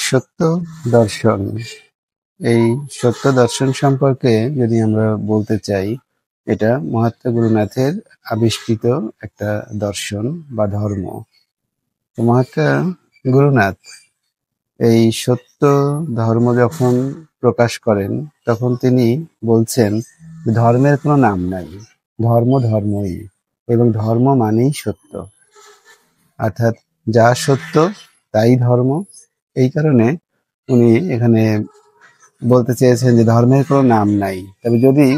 সত্য দর্শন। এই সত্য দর্শন সম্পর্কে যদি আমরা বলতে চাই, এটা মহাত্মা গুরুনাথের আবিষ্কৃত একটা দর্শন বা ধর্ম। তো মহাত্মা গুরুনাথ এই সত্য ধর্ম যখন প্রকাশ করেন, তখন তিনি বলছেন ধর্মের কোনো নাম নাই, ধর্ম ধর্মই, এবং ধর্ম মানেই সত্য। অর্থাৎ যা সত্য তাই ধর্ম। এই কারণে উনি এখানে বলতে চেয়েছেন যে ধর্মের কোনো নাম নাই, তবে যদি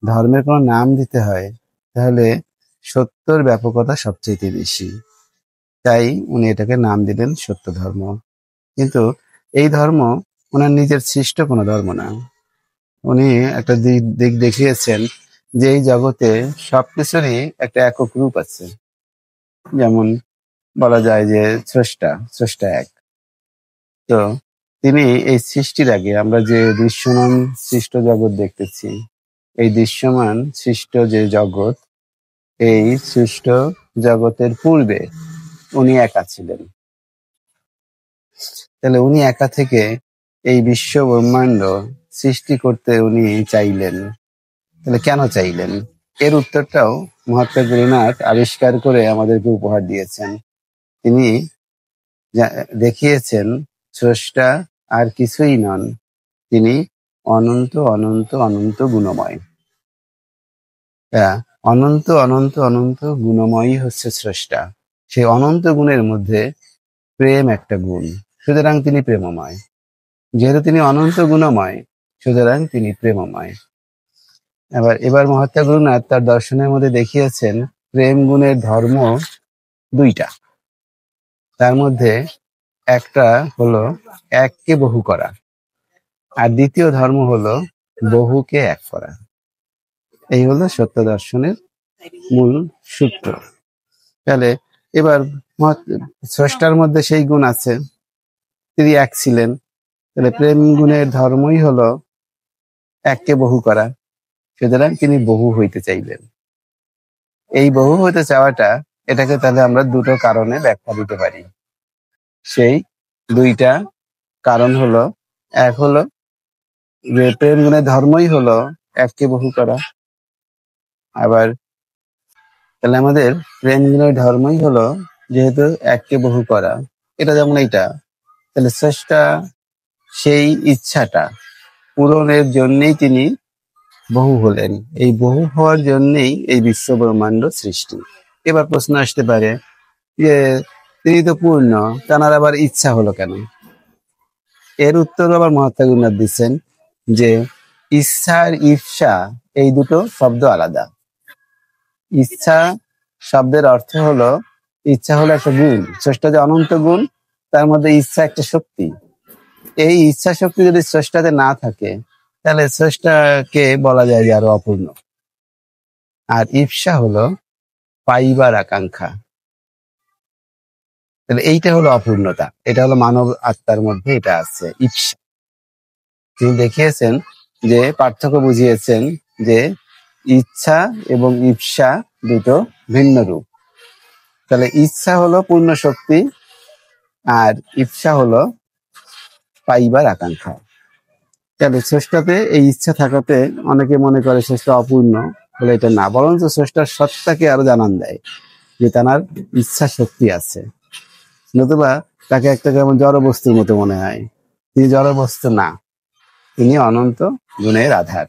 ধর্মের কোনো নাম দিতে হয় তাহলে সত্যর ব্যাপকতা সবচেয়ে বেশি। তাই উনি এটাকে নাম দিলেন সত্য ধর্ম। কিন্তু এই ধর্ম ওনার নিজের সৃষ্ট কোনো ধর্ম না। উনি একটা দিক দিক দেখিয়েছেন যে এই জগতে সবকিছুরই একটা একক রূপ আছে। যেমন বলা যায় যে স্রষ্টা এক। তো তিনি এই সৃষ্টির আগে আমরা যে দৃশ্যমান সৃষ্ট জগৎ দেখতেছি, এই দৃশ্যমান সৃষ্ট যে জগৎ, এই সৃষ্ট জগতের পূর্বে উনি একা ছিলেন। তাহলে উনি একা থেকে এই বিশ্ব ব্রহ্মাণ্ড সৃষ্টি করতে উনি চাইলেন। তাহলে কেন চাইলেন? এর উত্তরটাও মহাত্মা গুরুনাথ আবিষ্কার করে আমাদেরকে উপহার দিয়েছেন। তিনি দেখিয়েছেন স্রষ্টা আর কিছুই নন, তিনি অনন্ত অনন্ত অনন্ত গুণময়। অনন্ত অনন্ত অনন্ত গুণময়ই হচ্ছে স্রষ্টা। সেই অনন্ত গুণের মধ্যে প্রেম একটা গুণ, সুতরাং তিনি প্রেমময়। যেহেতু তিনি অনন্ত গুণময়, সুতরাং তিনি প্রেমময়। এবার মহাত্মা গুরুনাথ তার দর্শনের মধ্যে দেখিয়েছেন প্রেম গুণের ধর্ম দুইটা। তার মধ্যে একটা হলো এককে বহু করা, আর দ্বিতীয় ধর্ম হলো বহুকে এক করা। এই হলো সত্য দর্শনের মূল সূত্র। তাহলে এবার স্রষ্টার মধ্যে সেই গুণ আছে, তিনি এক ছিলেন। তাহলে প্রেম গুণের ধর্মই হলো এককে বহু করা, সুতরাং তিনি বহু হইতে চাইলেন। এই বহু হইতে চাওয়াটা, এটাকে তাহলে আমরা দুটো কারণে ব্যাখ্যা দিতে পারি। সেই দুইটা কারণ হলো, এক হলো যে প্রেম গুণের ধর্মই হলো এককে বহু করা। আবার তাহলে আমাদের প্রেম গুণের ধর্মই হলো যেহেতু এককে বহু করা, এটা যেমন এইটা, তাহলে স্রষ্টা সেই ইচ্ছাটা পূরণের জন্যই তিনি বহু হলেন। এই বহু হওয়ার জন্যই এই বিশ্ব ব্রহ্মাণ্ড সৃষ্টি। এবার প্রশ্ন আসতে পারে যে তিনি তো পূর্ণ, তাঁর আবার ইচ্ছা হলো কেন? এর উত্তর আবার মহাত্মা গুরুনাথ দিচ্ছেন যে ইচ্ছা আর ঈর্ষা এই দুটো শব্দ আলাদা। ইচ্ছা শব্দের অর্থ হলো, ইচ্ছা হলো একটা গুণ, স্রষ্টা যে অনন্ত গুণ, তার মধ্যে ইচ্ছা একটা শক্তি। এই ইচ্ছা শক্তি যদি স্রষ্টাতে না থাকে, তাহলে স্রষ্টাকে বলা যায় যে আরো অপূর্ণ। আর ঈর্ষা হলো পাইবার আকাঙ্ক্ষা। তাহলে এইটা হলো অপূর্ণতা, এটা হলো মানব আত্মার মধ্যে এটা আছে, ঈর্ষা। তিনি দেখিয়েছেন যে পার্থক্য বুঝিয়েছেন যে ইচ্ছা এবং ঈর্ষা দুটো ভিন্ন রূপ। তাহলে ইচ্ছা হলো পূর্ণ শক্তি, আর ঈর্ষা হলো পাইবার আকাঙ্ক্ষা। তাহলে স্রষ্টাতে এই ইচ্ছা থাকাতে অনেকে মনে করে স্রষ্টা অপূর্ণ, বলে এটা না, বরঞ্চ স্রষ্টার সত্তাকে আরো জানান দেয় যে তার ইচ্ছা শক্তি আছে। নতুবা তাকে একটা কেমন জড় বস্তুর মতো মনে হয়। তিনি জড় বস্তু না, তিনি অনন্ত গুণের আধার।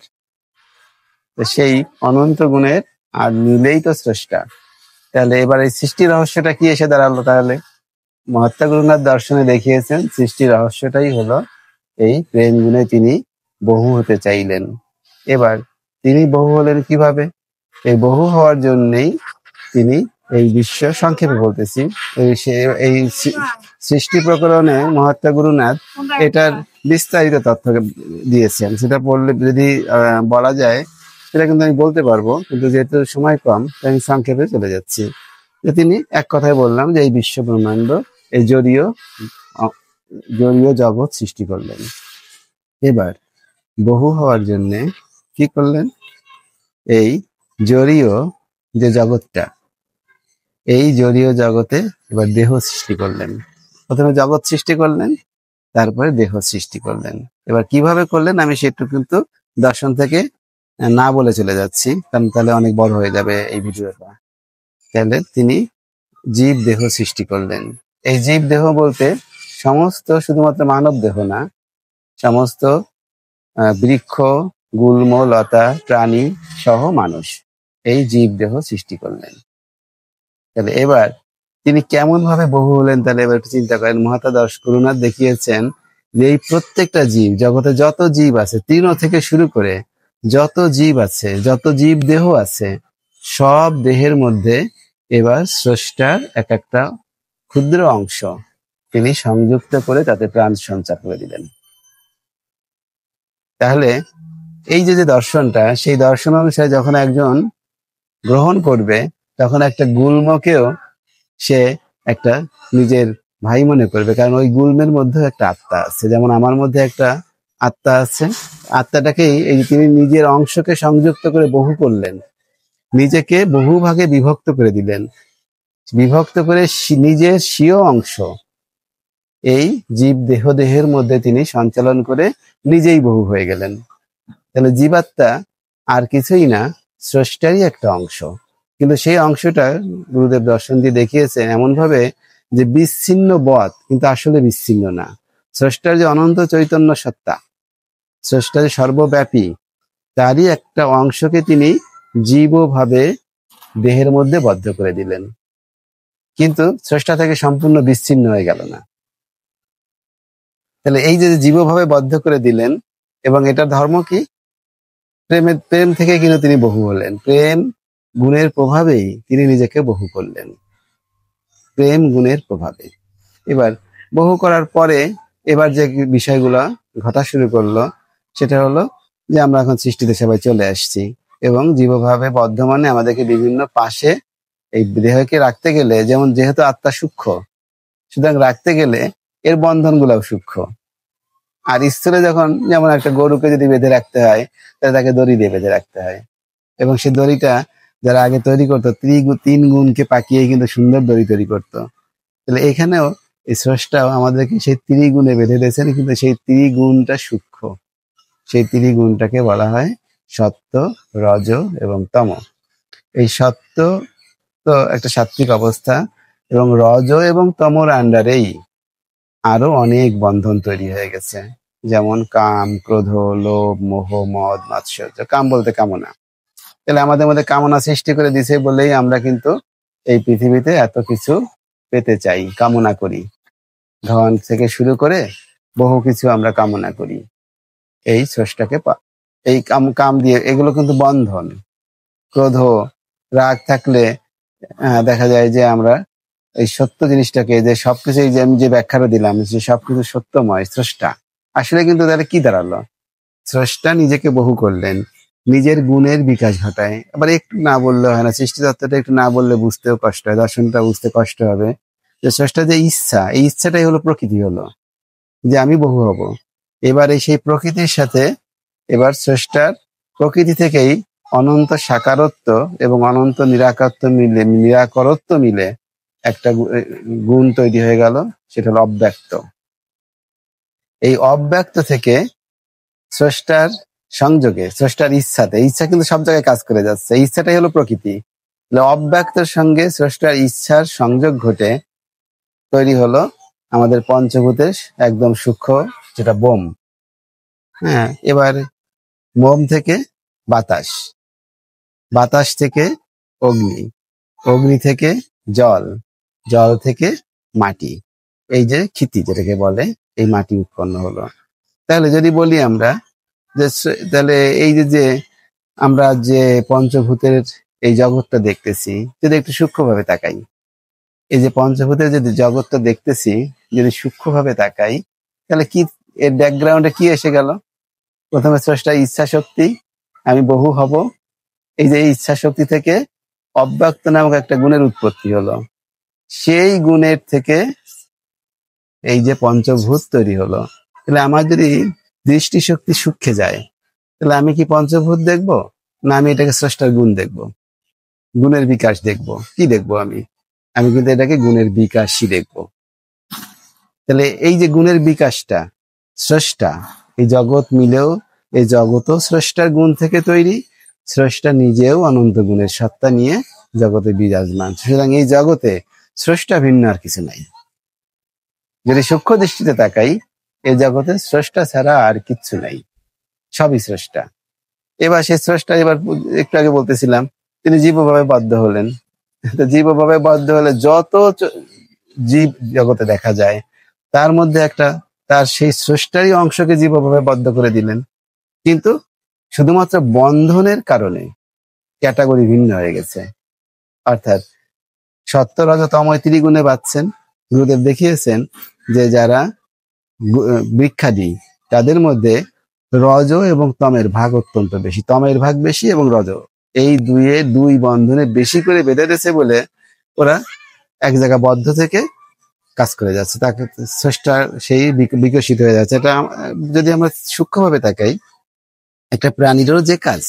তো সেই অনন্ত গুণের আর মিলেই তো স্রষ্টা। তাহলে এবার এই সৃষ্টি রহস্যটা কি এসে দাঁড়ালো? তাহলে মহাত্মা গুরুনাথ দর্শনে দেখিয়েছেন সৃষ্টি রহস্যটাই হলো এই প্রেম গুণে তিনি বহু হতে চাইলেন। এবার তিনি বহু হলেন কিভাবে? এই বহু হওয়ার জন্যই তিনি এই বিশ্ব, সংক্ষেপে বলতেছি, এই সৃষ্টি প্রকরণে মহাত্মা গুরুনাথ এটার বিস্তারিত তথ্য দিয়েছেন। সেটা পড়লে যদি বলা যায়, সেটা কিন্তু আমি বলতে পারবো, কিন্তু যেহেতু সময় কম তাই আমি সংক্ষেপে চলে যাচ্ছি। যে তিনি এক কথায় বললাম যে এই বিশ্ব ব্রহ্মাণ্ড, এই জড়ীয় জগৎ সৃষ্টি করলেন। এবার বহু হওয়ার জন্যে কি করলেন? এই জড়ীয় যে জগৎটা, এই জড়ীয় জগতে এবার দেহ সৃষ্টি করলেন। প্রথমে জগৎ সৃষ্টি করলেন, তারপরে দেহ সৃষ্টি করলেন। এবার কিভাবে করলেন আমি সেটুকু কিন্তু দর্শন থেকে না বলে চলে যাচ্ছি, কারণ তাহলে অনেক বড় হয়ে যাবে এই ভিডিওটা। তাহলে তিনি জীব দেহ সৃষ্টি করলেন। এই জীব দেহ বলতে সমস্ত, শুধুমাত্র মানব দেহ না, সমস্ত বৃক্ষ, গুল্ম, লতা, প্রাণী সহ মানুষ, এই জীব দেহ সৃষ্টি করলেন। তাহলে এবার তিনি কেমন ভাবে বহু হলেন, তাহলে এবার একটু চিন্তা করেন। মহাত্মা গুরুনাথ দেখিয়েছেন যে এই প্রত্যেকটা জীব, জগতে যত জীব আছে, তৃণ থেকে শুরু করে যত জীব আছে, যত জীব দেহ আছে, সব দেহের মধ্যে এবার স্রষ্টার এক একটা ক্ষুদ্র অংশ তিনি সংযুক্ত করে তাতে প্রাণ সঞ্চার করে দিলেন। তাহলে এই যে দর্শনটা, সেই দর্শন অনুসারে যখন একজন গ্রহণ করবে, তখন একটা গুল্মকেও সে একটা নিজের ভাই মনে করবে, কারণ ওই গুল্মের মধ্যে একটা আত্মা আছে। যেমন আমার মধ্যে একটা আত্মা আছে, আত্মাটাকেই এই তিনি নিজের অংশকে সংযুক্ত করে বহু করলেন, নিজেকে বহু ভাগে বিভক্ত করে দিলেন, বিভক্ত করে নিজের স্বীয় অংশ এই জীব দেহের মধ্যে তিনি সঞ্চালন করে নিজেই বহু হয়ে গেলেন। তাহলে জীবাত্মা আর কিছুই না, স্রষ্টারই একটা অংশ। কিন্তু সেই অংশটা গুরুদেব দর্শন দিয়ে দেখিয়েছেন এমন ভাবে যে বিচ্ছিন্ন বধ, কিন্তু আসলে বিচ্ছিন্ন না। স্রষ্টার যে অনন্ত চৈতন্য সত্তা, স্রষ্টার সর্বব্যাপী, তারই একটা অংশকে তিনি জীবভাবে দেহের মধ্যে বদ্ধ করে দিলেন, কিন্তু স্রষ্টা থেকে সম্পূর্ণ বিচ্ছিন্ন হয়ে গেল না। তাহলে এই যে জীবভাবে বদ্ধ করে দিলেন, এবং এটার ধর্ম কি? প্রেম থেকে কিন্তু তিনি বহু হলেন। প্রেম গুণের প্রভাবেই তিনি নিজেকে বহু করলেন, প্রেম গুণের প্রভাবে। এবার বহু করার পরে এবার যে বিষয়গুলো ঘটা শুরু করলো, সেটা হলো যে আমরা এখন সৃষ্টিতে সবাই চলে আসছি, এবং জীবভাবে বর্ধমানে আমাদেরকে বিভিন্ন পাশে এই দেহকে রাখতে গেলে, যেমন যেহেতু আত্মা সূক্ষ্ম, সুতরাং রাখতে গেলে এর বন্ধন গুলাও সূক্ষ্ম। আর স্থলে যখন, যেমন একটা গরুকে যদি বেঁধে রাখতে হয়, তাহলে তাকে দড়ি দিয়ে বেঁধে রাখতে হয়, এবং সেই দড়িটা যারা আগে তৈরি করতো, তিন গুণকে পাকিয়ে কিন্তু সুন্দর দড়ি তৈরি করতো। তাহলে এখানেও এই স্রষ্টাও আমাদেরকে সেই ত্রিগুণে বেঁধে দিয়েছেন, কিন্তু সেই ত্রিগুণটা সূক্ষ্ম। সেই ত্রিগুণটাকে বলা হয় সত্য, রজ এবং তম। এই সত্য তো একটা সাত্বিক অবস্থা, এবং রজ এবং তমর আন্ডারেই আরো অনেক বন্ধন তৈরি হয়ে গেছে, যেমন কাম, ক্রোধ, লোভ, মোহ, মদ, মাৎসর্য। কাম বলতে কামনা। তাহলে আমাদের মধ্যে কামনা সৃষ্টি করে দিছে বলেই আমরা কিন্তু এই পৃথিবীতে এত কিছু পেতে চাই, কামনা করি। ধন থেকে শুরু করে বহু কিছু আমরা কামনা করি এই স্রষ্টাকে এই কাম দিয়ে। এগুলো কিন্তু বন্ধন। ক্রোধ, রাগ থাকলে দেখা যায় যে আমরা এই সত্য জিনিসটাকে, যে সবকিছু, এই যে আমি যে ব্যাখ্যাটা দিলাম যে সবকিছু সত্যময়, স্রষ্টা, আসলে কিন্তু তাহলে কি দাঁড়ালো? স্রষ্টা নিজেকে বহু করলেন, নিজের গুণের বিকাশ ঘটায়। আবার একটু না বললে হয় না, সৃষ্টিতত্ত্বটা একটু না বললে বুঝতেও কষ্ট হয়, দর্শনটা বুঝতে কষ্ট হবে। যে স্রষ্টার যে ইচ্ছা, এই ইচ্ছাটাই হলো প্রকৃতি, হলো যে আমি বহু হব। এবার এই সেই প্রকৃতির সাথে এবার স্রষ্টার প্রকৃতি থেকেই অনন্ত সাকারত্ব এবং অনন্ত নিরাকরত্ব মিলে একটা গুণ তৈরি হয়ে গেল, সেটা হলো অব্যক্ত। এই অব্যক্ত থেকে স্রষ্টার সংযোগে, স্রষ্টার ইচ্ছাতে, ইচ্ছা কিন্তু সব জায়গায় কাজ করে যাচ্ছে, ইচ্ছাটাই হলো প্রকৃতি। অব্যক্তের সঙ্গে স্রষ্টার ইচ্ছার সংযোগ ঘটে তৈরি হলো আমাদের পঞ্চভূতের একদম সূক্ষ্ম, যেটা বোম। হ্যাঁ, এবার মোম থেকে বাতাস, বাতাস থেকে অগ্নি, অগ্নি থেকে জল, জল থেকে মাটি, এই যে ক্ষিতি যেটাকে বলে, এই মাটি উৎপন্ন হলো। তাহলে যদি বলি আমরা যে তাহলে এই যে আমরা যে পঞ্চভূতের এই জগৎটা দেখতেছি, যদি একটু সূক্ষ্মভাবে তাকাই, এই যে পঞ্চভূতের যে জগৎটা দেখতেছি, যদি সূক্ষ্মভাবে তাকাই, তাহলে কি এর ব্যাকগ্রাউন্ডে কি এসে গেল? প্রথমে স্রষ্টা ইচ্ছা শক্তি, আমি বহু হব। এই যে ইচ্ছা শক্তি থেকে অব্যক্ত নামক একটা গুণের উৎপত্তি হলো, সেই গুণের থেকে এই যে পঞ্চভূত তৈরি হলো। তাহলে আমার যদি দৃষ্টিশক্তি সূক্ষ্মে যায়, তাহলে আমি কি পঞ্চভূত দেখব, না আমি এটাকে স্রষ্টার গুণ দেখব, গুণের বিকাশ দেখব? কি দেখব আমি? আমি কিন্তু এটাকে গুণের বিকাশই দেখব। তাহলে এই যে গুণের বিকাশটা, স্রষ্টা, এই জগৎ মিলেও এই জগৎও স্রষ্টার গুণ থেকে তৈরি, স্রষ্টা নিজেও অনন্ত গুণের সত্তা নিয়ে জগতে বিরাজমান। সুতরাং এই জগতে স্রষ্টা ভিন্ন আর কিছু নাই। যদি সূক্ষ্ম দৃষ্টিতে তাকাই, এই জগতে স্রষ্টা ছাড়া আর কিচ্ছু নাই, সবই স্রষ্টা। এবার সেই স্রষ্টা, এবার একটু আগে বলতেছিলাম, তিনি জীবভাবে বদ্ধ হলেন। তো জীবভাবে বদ্ধ হলে যত জীব জগতে দেখা যায়, তার মধ্যে একটা তার সেই স্রষ্টারই অংশকে জীবভাবে বদ্ধ করে দিলেন। কিন্তু শুধুমাত্র বন্ধনের কারণে ক্যাটাগরি ভিন্ন হয়ে গেছে। অর্থাৎ সত্য রজ তময় ত্রিগুণে বাঁচছেন। গুরুদেব দেখিয়েছেন যে যারা বৃক্ষাদি, তাদের মধ্যে রজ এবং তমের ভাগ অত্যন্ত বেশি, তমের ভাগ বেশি এবং রজ, এই দুই বন্ধনে বেশি করে বেঁধে দিয়েছে বলে ওরা এক জায়গা বদ্ধ থেকে কাজ করে যাচ্ছে, তাকে স্রষ্টা সেই বিকশিত হয়ে যাচ্ছে। এটা যদি আমরা সূক্ষ্মভাবে তাকাই, একটা প্রাণীরও যে কাজ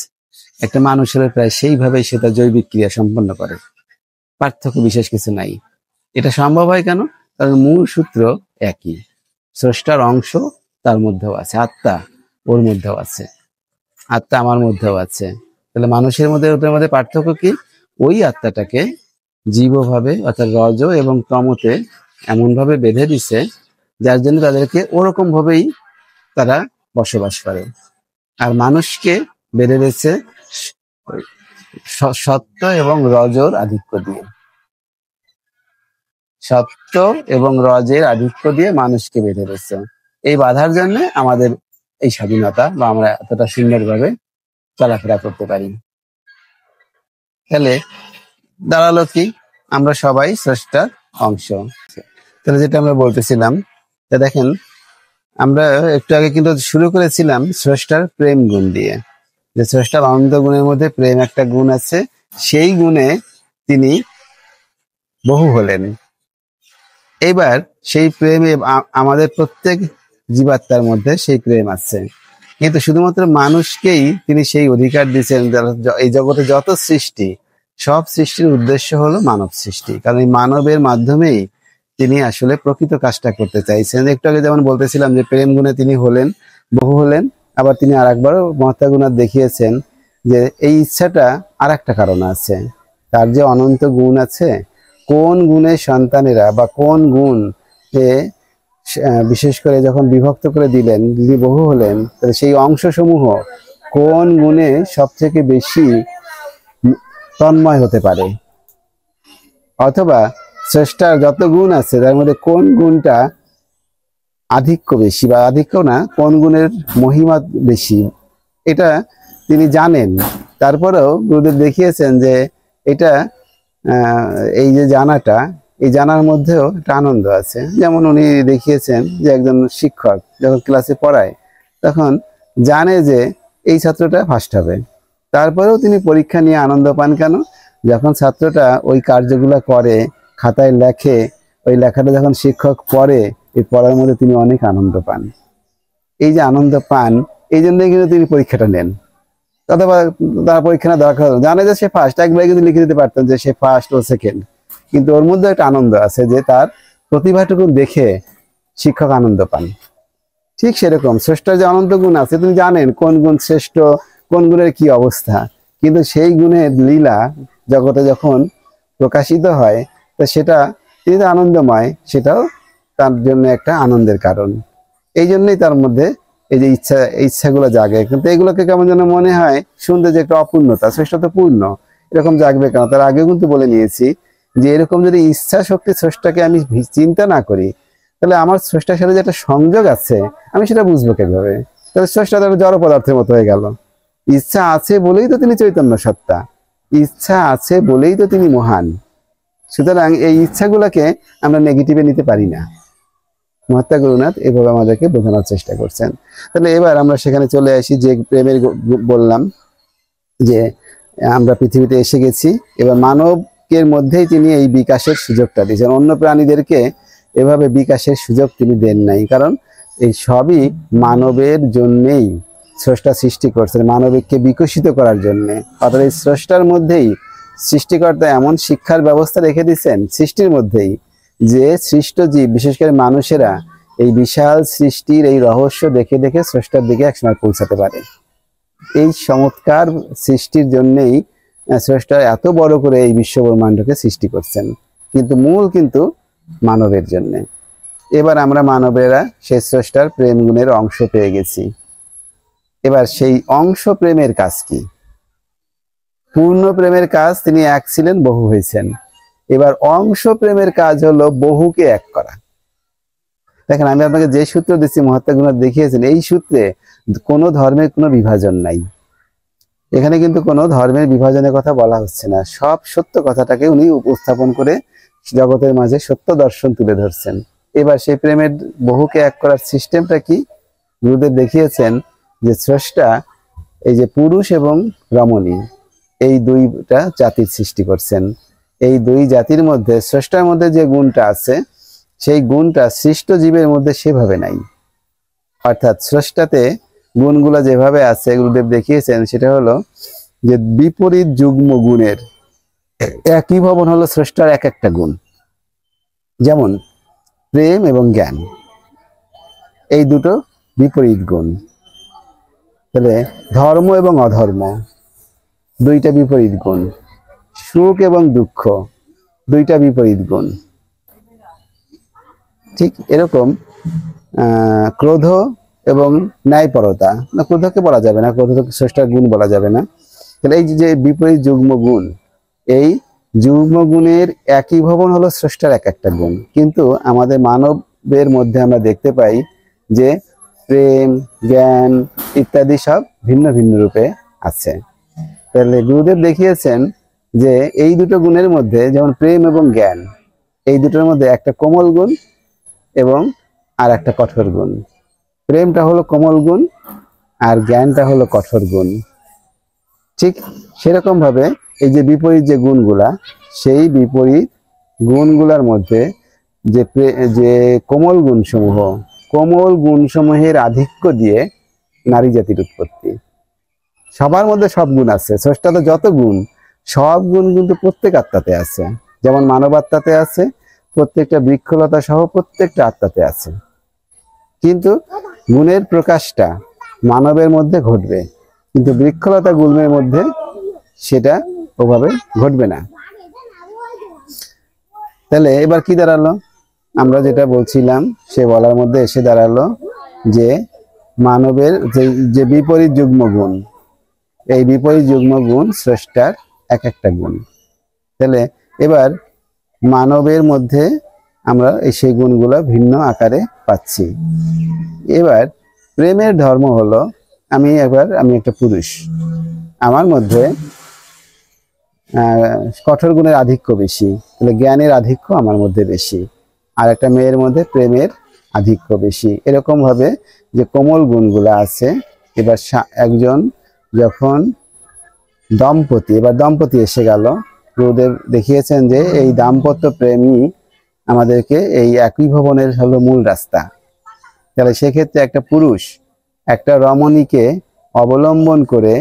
একটা মানুষের প্রায় সেইভাবেই সে তার জৈবিক ক্রিয়া সম্পন্ন করে, পার্থক্য বিশেষ কিছু নাই। এটা সম্ভব হয় কেন? কারণ মূল সূত্র একই, স্রষ্টার অংশ তার মধ্যেও আছে, আত্মা ওর মধ্যেও আছে, আত্মা আমার মধ্যেও আছে। তাহলে মানুষের মধ্যে ওদের মধ্যে পার্থক্য কি? ওই আত্মাটাকে জীবভাবে অর্থাৎ রজ এবং তমতে এমন ভাবে বেঁধে দিছে, যার জন্য তাদেরকে ওরকম ভাবেই তারা বসবাস করে। আর মানুষকে বেঁধে দিয়েছে সত্য এবং রজর আধিক্য দিয়ে, সত্য এবং রজের আধিক্য দিয়ে মানুষকে বেঁধে দিয়েছে। এই বাধার জন্য আমাদের এই স্বাধীনতা, বা আমরা এতটা সুন্দরভাবে চলাফেরা করতে পারি। তাহলে দাঁড়ালো কি? আমরা সবাই স্রষ্টার অংশ। তাহলে যেটা আমরা বলতেছিলাম, তা দেখেন, আমরা একটু আগে কিন্তু শুরু করেছিলাম স্রষ্টার প্রেম গুণ দিয়ে, যে স্রষ্টার অনন্ত গুণের মধ্যে প্রেম একটা গুণ আছে, সেই গুণে তিনি বহু হলেন। এবার সেই প্রেমে আমাদের প্রত্যেক জীবাত্মার মধ্যে সেই প্রেম আছে, কিন্তু শুধুমাত্র মানুষকেই তিনি সেই অধিকার দিয়েছেন। এই জগতে যত সৃষ্টি, সব সৃষ্টির উদ্দেশ্য হলো মানব সৃষ্টি, কারণ এই মানবের মাধ্যমেই তিনি আসলে প্রকৃত কাজটা করতে চাইছেন। একটু আগে যেমন বলতেছিলাম যে প্রেম গুণে তিনি হলেন, বহু হলেন, আবার তিনি আর একবারও মহাত্মা গুণার দেখিয়েছেন যে এই ইচ্ছাটা আর একটা কারণ আছে, তার যে অনন্ত গুণ আছে, কোন গুণের সন্তানেরা বা কোন গুণ বিশেষ করে যখন বিভক্ত করে দিলেন, যদি বহু হলেন, তাহলে সেই অংশসমূহ কোন গুণে সব থেকে বেশি তন্ময় হতে পারে, অথবা স্রষ্টার যত গুণ আছে তার মধ্যে কোন গুণটা আধিক্য বেশি, বা আধিক্য না, কোন গুণের মহিমা বেশি, এটা তিনি জানেন। তারপরেও গুরুদেব দেখিয়েছেন যে এটা এই যে জানাটা, এই জানার মধ্যেও একটা আনন্দ আছে। যেমন উনি দেখিয়েছেন যে একজন শিক্ষক যখন ক্লাসে পড়ায়, তখন জানে যে এই ছাত্রটা ফার্স্ট হবে, তারপরেও তিনি পরীক্ষা নিয়ে আনন্দ পান। কেন? যখন ছাত্রটা ওই কার্যগুলো করে, খাতায় লেখে, ওই লেখাটা যখন শিক্ষক পড়ে, এই পড়ার মধ্যে তিনি অনেক আনন্দ পান। এই যে আনন্দ পান, এই জন্যই কিন্তু তিনি পরীক্ষাটা নেন। অথবা তার পরীক্ষা না দরকার, জানে যে সে ফার্স্ট, একবারে কিন্তু লিখে দিতে পারতেন যে সে ফার্স্ট ও সেকেন্ড, কিন্তু ওর মধ্যে একটা আনন্দ আছে যে তার প্রতিভাটুকু দেখে শিক্ষক আনন্দ পান। ঠিক সেরকম স্রষ্টার যে অনন্ত গুণ আছে, তিনি জানেন কোন গুণ শ্রেষ্ঠ, কোন গুণের কি অবস্থা, কিন্তু সেই গুণের লীলা জগতে যখন প্রকাশিত হয়, তো সেটা তিনি তো আনন্দময়, সেটাও তার জন্য একটা আনন্দের কারণ। এই জন্যই তার মধ্যে এই যে ইচ্ছাগুলো জাগে, কিন্তু এগুলোকে কেমন যেন মনে হয় শুনতে যে একটা অপূর্ণতা। স্রষ্টা তো পূর্ণ, এরকম জাগবে কেন? তার আগেও কিন্তু বলে নিয়েছি যে এরকম যদি ইচ্ছা শক্তি স্রষ্টাকে আমি চিন্তা না করি, তাহলে আমার স্রষ্টার সাথে যে একটা সংযোগ আছে, আমি সেটা বুঝবো কিভাবে? তাহলে স্রষ্টা তার জড় পদার্থের মতো হয়ে গেল। ইচ্ছা আছে বলেই তো তিনি চৈতন্য সত্তা, ইচ্ছা আছে বলেই তো তিনি মহান। সুতরাং এই ইচ্ছাগুলোকে আমরা নেগেটিভে নিতে পারি না। মহাত্মা গুরুনাথ এভাবে আমাদেরকে বোঝানোর চেষ্টা করছেন। তাহলে এবার আমরা সেখানে চলে আসি, যে প্রেমের বললাম যে আমরা পৃথিবীতে এসে গেছি, এবার মানবের মধ্যেই তিনি এই বিকাশের সুযোগটা দিয়েছেন। অন্য প্রাণীদেরকে এভাবে বিকাশের সুযোগ তিনি দেন নাই, কারণ এই সবই মানবের জন্যেই স্রষ্টা সৃষ্টি করছেন, মানবিককে বিকশিত করার জন্য। অর্থাৎ এই স্রষ্টার মধ্যেই সৃষ্টিকর্তা এমন শিক্ষার ব্যবস্থা রেখে দিয়েছেন সৃষ্টির মধ্যেই, যে সৃষ্ট জীব বিশেষ করে মানুষেরা এই বিশাল সৃষ্টির এই রহস্য দেখে দেখে স্রষ্টার দিকে একসময় পৌঁছাতে পারে। এই চমৎকার সৃষ্টির জন্যই স্রষ্টা এত বড় করে এই বিশ্ব ব্রহ্মাণ্ডকে সৃষ্টি করছেন, কিন্তু মূল কিন্তু মানবের জন্য। এবার আমরা মানবেরা সেই স্রষ্টার প্রেম গুণের অংশ পেয়ে গেছি। এবার সেই অংশ প্রেমের কাজ কি? পূর্ণ প্রেমের কাজ তিনি এক ছিলেন, বহু হয়েছেন। এবার অংশ প্রেমের কাজ হলো বহুকে এক করা। দেখেন, আমি আপনাকে যে সূত্র দিচ্ছি মহাত্মা গান্ধী দেখিয়েছেন, এই সূত্রে কোনো ধর্মের কোনো বিভাজন নাই। এখানে কিন্তু কোনো ধর্মের বিভাজনের কথা বলা হচ্ছে না, সব সত্য কথাটাকে উনি উপস্থাপন করে জগতের মাঝে সত্য দর্শন তুলে ধরছেন। এবার সেই প্রেমের বহুকে এক করার সিস্টেমটা কি? গুরুদেব দেখিয়েছেন যে স্রষ্টা এই যে পুরুষ এবং রমণী, এই দুইটা জাতির সৃষ্টি করছেন। এই দুই জাতির মধ্যে স্রষ্টার মধ্যে যে গুণটা আছে, সেই গুণটা সৃষ্ট জীবের মধ্যে সেভাবে নাই। অর্থাৎ স্রষ্টাতে গুণগুলো যেভাবে আছে গুরুদেব দেখিয়েছেন, সেটা হলো যে বিপরীত যুগ্ম গুণের একই ভবন হলো স্রষ্টার এক একটা গুণ। যেমন প্রেম এবং জ্ঞান, এই দুটো বিপরীত গুণ। তাহলে ধর্ম এবং অধর্ম, দুইটা বিপরীত গুণ। সুখ এবং দুঃখ, দুইটা বিপরীত গুণ। ঠিক এরকম ক্রোধ এবং ন্যায়পরতা, না ক্রোধকে বলা যাবে না, ক্রোধকে স্রষ্টার গুণ বলা যাবে না। তাহলে এই যে বিপরীত যুগ্ম গুণ, এই যুগ্ম গুণের একই ভবন হলো স্রষ্টার এক একটা গুণ। কিন্তু আমাদের মানবের মধ্যে আমরা দেখতে পাই যে প্রেম, জ্ঞান ইত্যাদি সব ভিন্ন ভিন্ন রূপে আছে। তাহলে গুরুদেব দেখিয়েছেন যে এই দুটো গুণের মধ্যে, যেমন প্রেম এবং জ্ঞান, এই দুটোর মধ্যে একটা কোমল গুণ এবং আর একটা কঠোর গুণ। প্রেমটা হলো কোমল গুণ আর জ্ঞানটা হলো কঠোর গুণ। ঠিক সেরকম ভাবে এই যে বিপরীত যে গুণগুলা, সেই বিপরীত গুণগুলার মধ্যে যে কোমল গুণসমূহ, কোমল গুণসমূহের আধিক্য দিয়ে নারী জাতির উৎপত্তি। সবার মধ্যে সব গুণ আছে, স্রষ্টাতে যত গুণ, সব গুণ কিন্তু প্রত্যেক আত্মাতে আছে। যেমন মানব আত্মাতে আছে, প্রত্যেকটা বৃক্ষলতা সহ প্রত্যেকটা আত্মাতে আছে। কিন্তু গুণের প্রকাশটা মানবের মধ্যে ঘটবে, কিন্তু বৃক্ষলতা গুল্মের মধ্যে সেটা ওভাবে ঘটবে না। তাহলে এবার কি দাঁড়ালো? আমরা যেটা বলছিলাম সে বলার মধ্যে এসে দাঁড়ালো যে মানবের যে বিপরীত যুগ্ম গুণ, এই বিপরীত যুগ্ম গুণ স্রষ্টার এক একটা গুণ। তাহলে এবার মানবের মধ্যে আমরা সেই গুণগুলো ভিন্ন আকারে পাচ্ছি। এবার প্রেমের ধর্ম হলো, আমি একটা পুরুষ, আমার মধ্যে কঠোর গুণের আধিক্য বেশি, তাহলে জ্ঞানের আধিক্য আমার মধ্যে বেশি। আর একটা মেয়ের মধ্যে প্রেমের আধিক্য বেশি। এরকম ভাবে যে কোমল গুণগুলো আছে। এবার একজন যখন দম্পতি, এবার দম্পতি এসে গেল, গুরুদেব দেখিয়েছেন যে এই দাম্পত্য প্রেমই আমাদেরকে এই একই ভবনের হলো মূল রাস্তা। তাহলে সেক্ষেত্রে একটা পুরুষ একটা রমণীকে অবলম্বন করে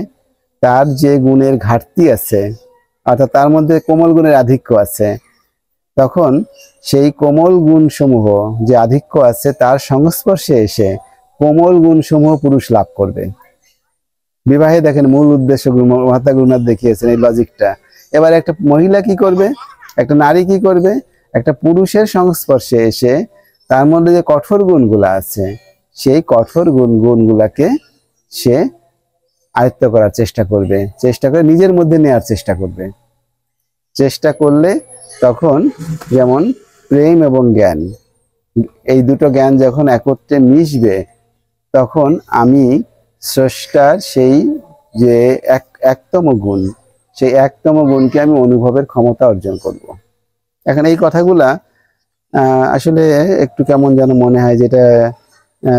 তার যে গুণের ঘাটতি আছে, অর্থাৎ তার মধ্যে কোমল গুণের আধিক্য আছে, তখন সেই কোমল গুণসমূহ যে আধিক্য আছে তার সংস্পর্শে এসে কোমল গুণসমূহ পুরুষ লাভ করবে। বিবাহে দেখেন মূল উদ্দেশ্য মহাত্মা গুরুনাথ দেখিয়েছেন এই লজিকটা। এবার একটা মহিলা কি করবে, একটা নারী কি করবে, একটা পুরুষের সংস্পর্শে এসে তার মধ্যে যে কঠোর গুণগুলা আছে, সেই কঠোর গুণগুলাকে সে আয়ত্ত করার চেষ্টা করবে, চেষ্টা করে নিজের মধ্যে নেওয়ার চেষ্টা করবে। চেষ্টা করলে তখন যেমন প্রেম এবং জ্ঞান, এই দুটো জ্ঞান যখন একত্রে মিশবে, তখন আমি স্রষ্টার সেই যে একতম গুণ, সেই একতম গুণকে আমি অনুভবের ক্ষমতা অর্জন করব। এখন এই কথাগুলা আসলে একটু কেমন যেন মনে হয়, যেটা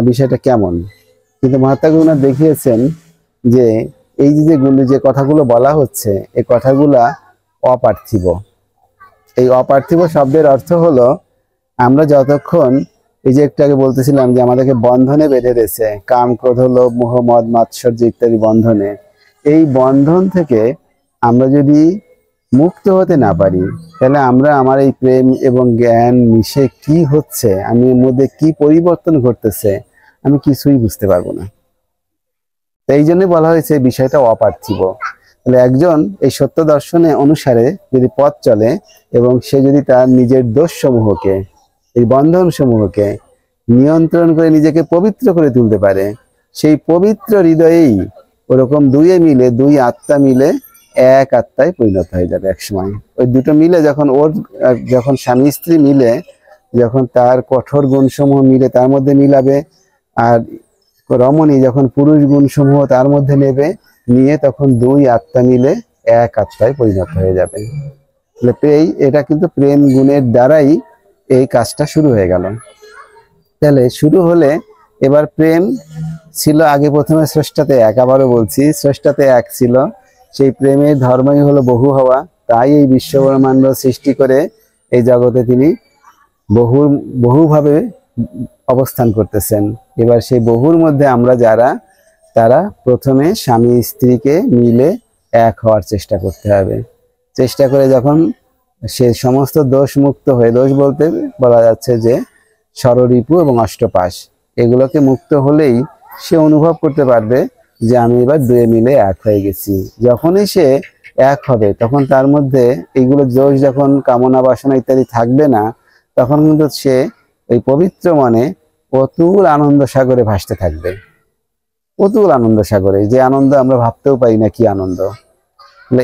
বিষয়টা কেমন, কিন্তু মহাত্মা গুরুনাথ দেখিয়েছেন যে এই যে যে কথাগুলো বলা হচ্ছে, এই কথাগুলা অপার্থিব। এই অপার্থিব শব্দের অর্থ হলো, আমরা যতক্ষণ এই যে একটু আগে বলতেছিলাম যে আমাদেরকে বন্ধনে বেঁধে দিয়েছে, কাম, ক্রোধ, লোভ, মোহ, মদ, মাৎসর্য ইত্যাদি বন্ধনে, এই বন্ধন থেকে আমরা যদি মুক্ত হতে না পারি, তাহলে আমরা আমার এই প্রেম এবং জ্ঞান মিশে কি হচ্ছে, আমি এর মধ্যে কি পরিবর্তন ঘটতেছে, আমি কিছুই বুঝতে পারবো না। এই জন্য বলা হয়েছে বিষয়টা অপার্থিব। তাহলে একজন এই সত্য দর্শনে অনুসারে যদি পথ চলে এবং সে যদি তার নিজের দোষ সমূহকে, এই বন্ধন সমূহকে নিয়ন্ত্রণ করে নিজেকে পবিত্র করে তুলতে পারে, সেই পবিত্র হৃদয়েই ওরকম দুই আত্মা মিলে এক আত্মায় পরিণত হয়ে যাবে এক সময়। ওই দুটো মিলে যখন যখন স্বামী স্ত্রী মিলে, যখন তার কঠোর গুণসমূহ মিলে তার মধ্যে মিলাবে, আর রমণী যখন পুরুষ গুণসমূহ তার মধ্যে নেবে, নিয়ে তখন দুই আত্মা মিলে এক আত্মায় পরিণত হয়ে যাবে। এটা কিন্তু প্রেম গুণের দ্বারাই এই কাজটা শুরু হয়ে গেল। তাহলে শুরু হলে এবার প্রেম ছিল আগে প্রথমে স্রষ্টাতে এক, আবারও বলছি স্রষ্টাতে এক ছিল, সেই প্রেমের ধর্মই হলো বহু হওয়া। তাই এই বিশ্বব্রহ্মাণ্ড সৃষ্টি করে এই জগতে তিনি বহুভাবে অবস্থান করতেছেন। এবার সেই বহুর মধ্যে আমরা যারা, তারা প্রথমে স্বামী স্ত্রীকে মিলে এক হওয়ার চেষ্টা করতে হবে। চেষ্টা করে যখন সে সমস্ত দোষ মুক্ত হয়ে, দোষ বলতে বলা যাচ্ছে যে ষড়রিপু এবং অষ্টপাশ, এগুলোকে মুক্ত হলেই সে অনুভব করতে পারবে যে আমি এবার দুয়ে মিলে এক হয়ে গেছি। যখনই সে এক হবে তখন তার মধ্যে এইগুলো দোষ, যখন কামনা বাসনা ইত্যাদি থাকবে না, তখন কিন্তু সে এই পবিত্র মনে অতুল আনন্দ সাগরে ভাসতে থাকবে। অতুল আনন্দ সাগরে, যে আনন্দ আমরা ভাবতেও পারি না কি আনন্দ।